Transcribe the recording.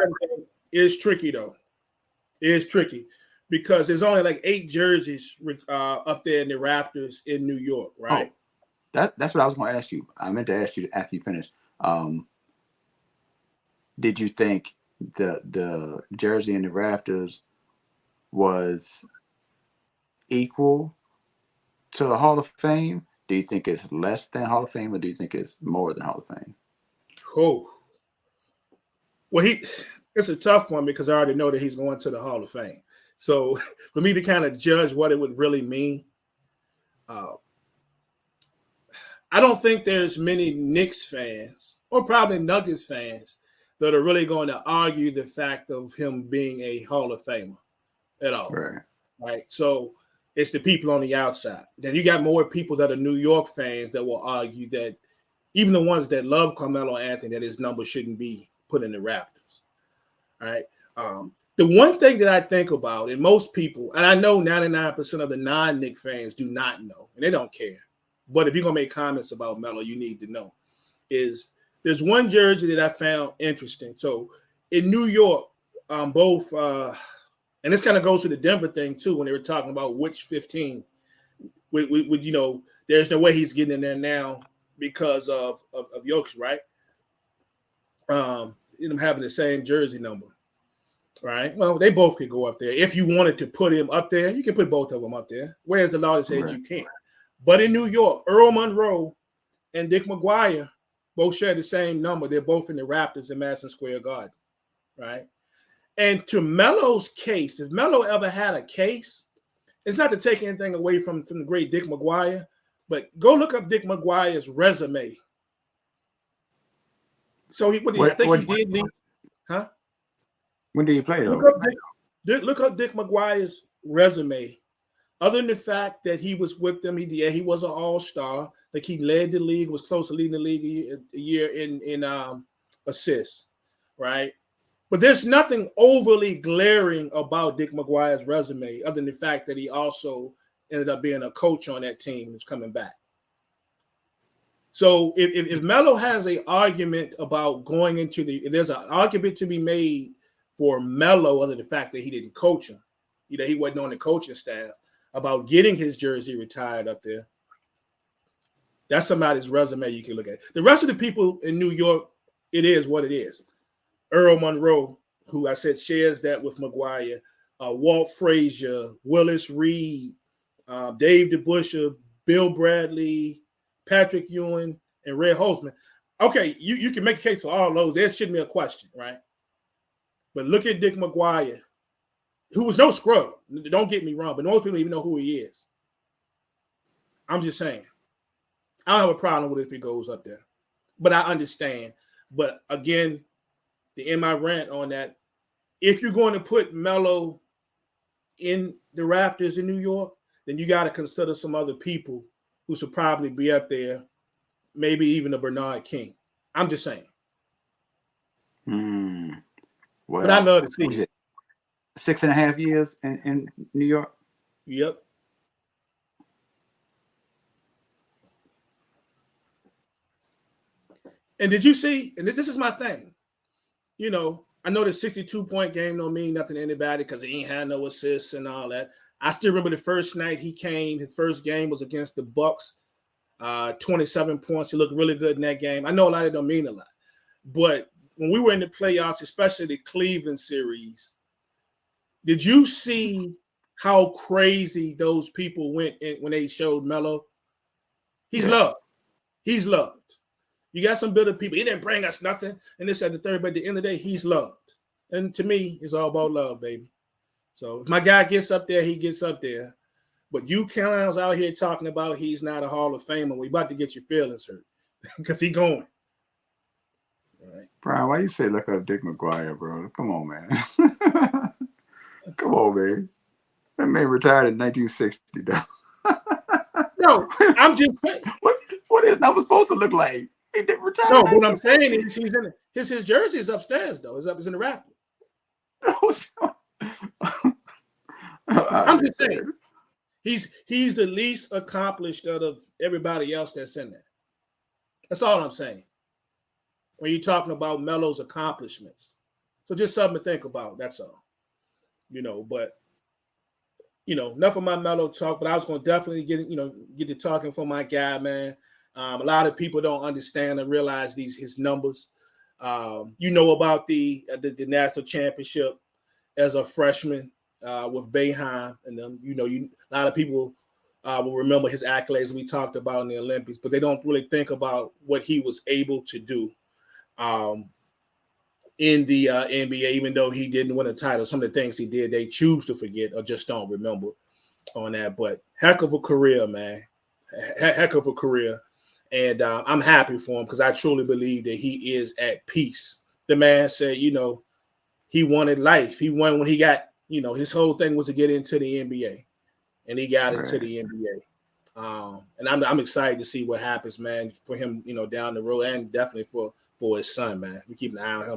Garden thing is tricky though. It is tricky because there's only like 8 jerseys up there in the rafters in New York, right? Oh, that's what I was going to ask you. I meant to ask you after you finish. Did you think the jersey in the rafters was equal to the Hall of Fame? Do you think it's less than Hall of Fame, or do you think it's more than Hall of Fame? Oh, well, it's a tough one because I already know that he's going to the Hall of Fame. So for me to kind of judge what it would really mean, uh, I don't think there's many Knicks fans or probably Nuggets fans that are really going to argue the fact of him being a Hall of Famer at all. Right. Right. So it's the people on the outside. Then you got more people that are New York fans that will argue that even the ones that love Carmelo Anthony, that his number shouldn't be put in the Raptors. Right. The one thing that I think about, and most people, and I know 99% of the non-Knick fans do not know, and they don't care. But if you're gonna make comments about Melo, you need to know. Is there's one jersey that I found interesting. So in New York, both and this kind of goes to the Denver thing too, when they were talking about which 15 would there's no way he's getting in there now because of Jokic, right? Them having the same jersey number, right? Well, they both could go up there. If you wanted to put him up there, you can put both of them up there. Whereas the law that says you can't. But in New York, Earl Monroe and Dick McGuire both share the same number. They're both in the Raptors in Madison Square Garden, right? And to Melo's case, if Melo ever had a case, it's not to take anything away from the great Dick McGuire, but go look up Dick McGuire's resume. So I think he did leave, huh? When did he play though? Look up Dick McGuire's resume. Other than the fact that he was with them, he was an all-star. Like he led the league, was close to leading the league a year in assists, right? But there's nothing overly glaring about Dick McGuire's resume, other than the fact that he also ended up being a coach on that team who's coming back. So if Melo has an argument about going into if there's an argument to be made for Melo, other than the fact that he didn't coach him, he wasn't on the coaching staff, about getting his jersey retired up there, that's somebody's resume you can look at. The rest of the people in New York, it is what it is. Earl Monroe, who I said shares that with McGuire, Walt Frazier, Willis Reed, Dave DeBusschere, Bill Bradley, Patrick Ewing, and Red Holzman. Okay, you can make a case for all those. There shouldn't be a question, right? But look at Dick McGuire, who was no scrub. Don't get me wrong, but most people don't even know who he is. I'm just saying. I don't have a problem with it if he goes up there. But I understand. But again, to end my rant on that, if you're going to put Melo in the rafters in New York, then you got to consider some other people who should probably be up there, maybe even a Bernard King. I'm just saying. Well, but I love to see it. 6.5 years in New York? Yep. And did you see, and this is my thing, I know the 62-point game don't mean nothing to anybody because he ain't had no assists and all that. I still remember the first night he came, his first game was against the Bucks, 27 points. He looked really good in that game. I know a lot of it don't mean a lot. But when we were in the playoffs, especially the Cleveland series, did you see how crazy those people went when they showed Melo? He's loved. He's loved. You got some bitter people. He didn't bring us nothing. And this at the third, but at the end of the day, he's loved. And to me, it's all about love, baby. So if my guy gets up there, he gets up there. But you clowns out here talking about he's not a Hall of Famer, we about to get your feelings hurt because he going. All right. Brian, why you say look up Dick McGuire, bro? Come on, man. Come on, man. That man retired in 1960, though. No, I'm just saying. What is that supposed to look like? He didn't retire. No, what I'm saying is he's in his jersey is upstairs though. It's in the rafters. I'm just saying. He's the least accomplished out of everybody else that's in there. That's all I'm saying. When you're talking about Melo's accomplishments, So just something to think about. That's all. But enough of my Melo talk. But I was going to definitely get to talking for my guy, man. A lot of people don't understand and realize his numbers. About the national championship as a freshman with Boeheim and them. A lot of people will remember his accolades we talked about in the Olympics, but they don't really think about what he was able to do in the NBA. Even though he didn't win a title, some of the things he did, they choose to forget or just don't remember on that. But heck of a career, man. Heck of a career. And I'm happy for him because I truly believe that he is at peace. The man said, he wanted life. He won when he got, his whole thing was to get into the NBA, and he got into Right. the NBA. And I'm excited to see what happens, man, for him, down the road, and definitely for his son, man. We keep an eye on him.